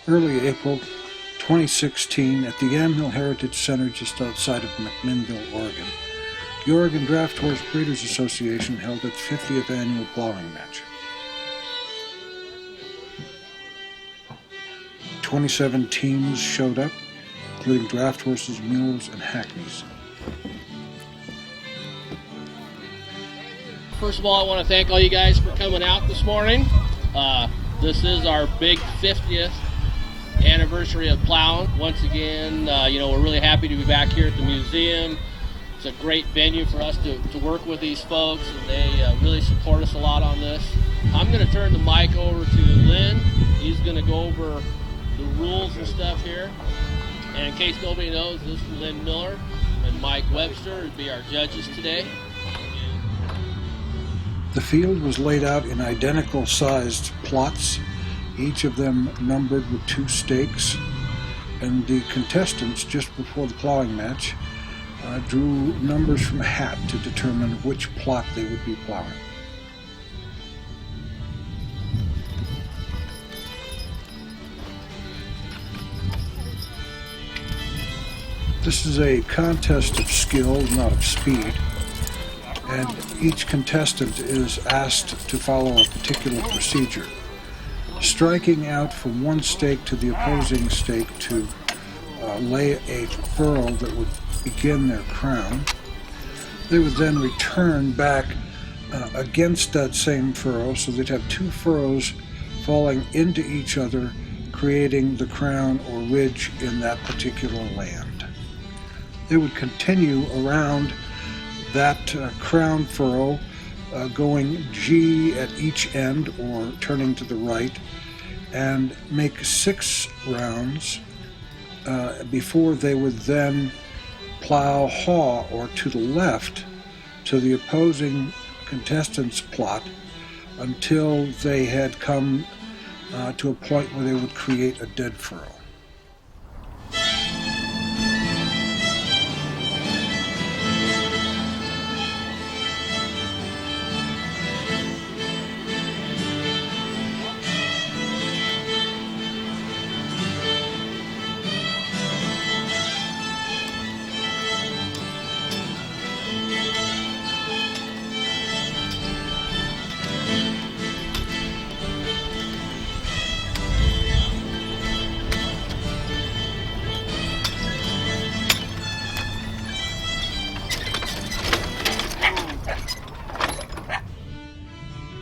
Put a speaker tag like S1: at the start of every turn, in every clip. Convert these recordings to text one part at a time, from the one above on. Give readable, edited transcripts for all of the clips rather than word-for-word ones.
S1: early April 2016 at the Yamhill Heritage Center just outside of McMinnville, Oregon. The Oregon Draft Horse Breeders Association held its 50th annual plowing match. 27 teams showed up, including draft horses, mules, and hackneys.
S2: First of all, I want to thank all you guys for coming out this morning. This is our big 50th anniversary of plowing. Once again, we're really happy to be back here at the museum. It's a great venue for us to work with these folks, and they really support us a lot on this. I'm going to turn the mic over to Lynn. He's going to go over the rules and stuff here. And in case nobody knows, this is Lynn Miller and Mike Webster would be our judges today.
S1: The field was laid out in identical sized plots, each of them numbered with 2 stakes, and the contestants just before the plowing match drew numbers from a hat to determine which plot they would be plowing. This is a contest of skill, not of speed, and each contestant is asked to follow a particular procedure. Striking out from one stake to the opposing stake to lay a furrow that would begin their crown. They would then return back against that same furrow, so they'd have 2 furrows falling into each other, creating the crown or ridge in that particular land. They would continue around that crown furrow, going G at each end or turning to the right, and make 6 rounds before they would then plow haw or to the left to the opposing contestant's plot until they had come to a point where they would create a dead furrow.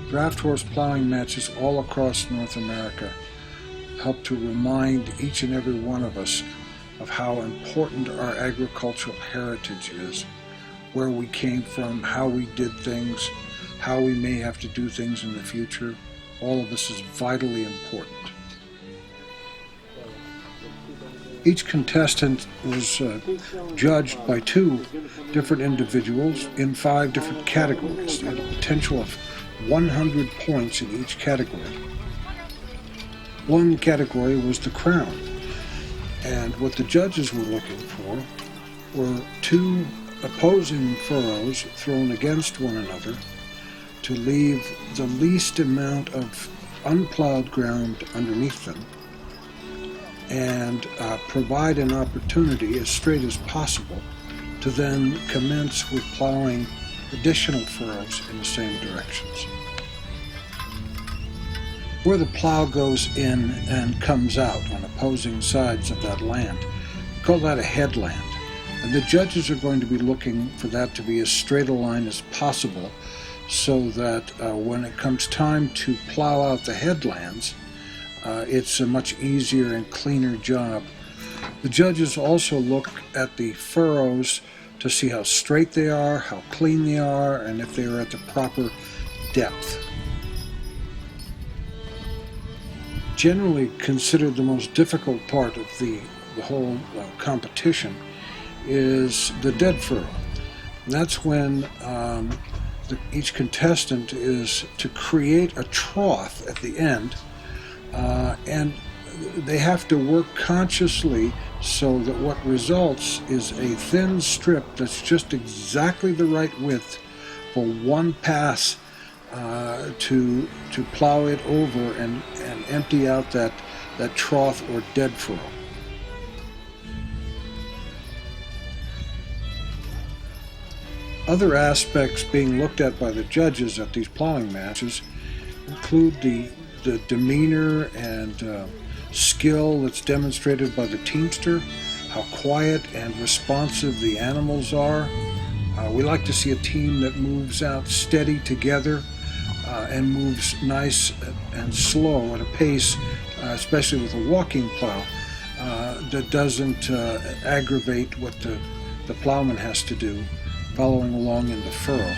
S1: Draft horse plowing matches all across North America help to remind each and every one of us of how important our agricultural heritage is, where we came from, how we did things, how we may have to do things in the future. All of this is vitally important. Each contestant was judged by 2 different individuals in 5 different categories. They had a potential of 100 points in each category. One category was the crown, and what the judges were looking for were 2 opposing furrows thrown against one another to leave the least amount of unplowed ground underneath them and provide an opportunity as straight as possible to then commence with plowing additional furrows in the same directions. Where the plow goes in and comes out on opposing sides of that land, we call that a headland. And the judges are going to be looking for that to be as straight a line as possible so that when it comes time to plow out the headlands, it's a much easier and cleaner job. The judges also look at the furrows to see how straight they are, how clean they are, and if they are at the proper depth. Generally considered the most difficult part of the whole competition is the dead furrow. That's when each contestant is to create a trough at the end, and they have to work consciously so that what results is a thin strip that's just exactly the right width for one pass to plow it over and empty out that that trough or dead furrow. Other aspects being looked at by the judges at these plowing matches include the demeanor and skill that's demonstrated by the teamster, how quiet and responsive the animals are. We like to see a team that moves out steady together and moves nice and slow at a pace, especially with a walking plow, that doesn't aggravate what the plowman has to do following along in the furrow.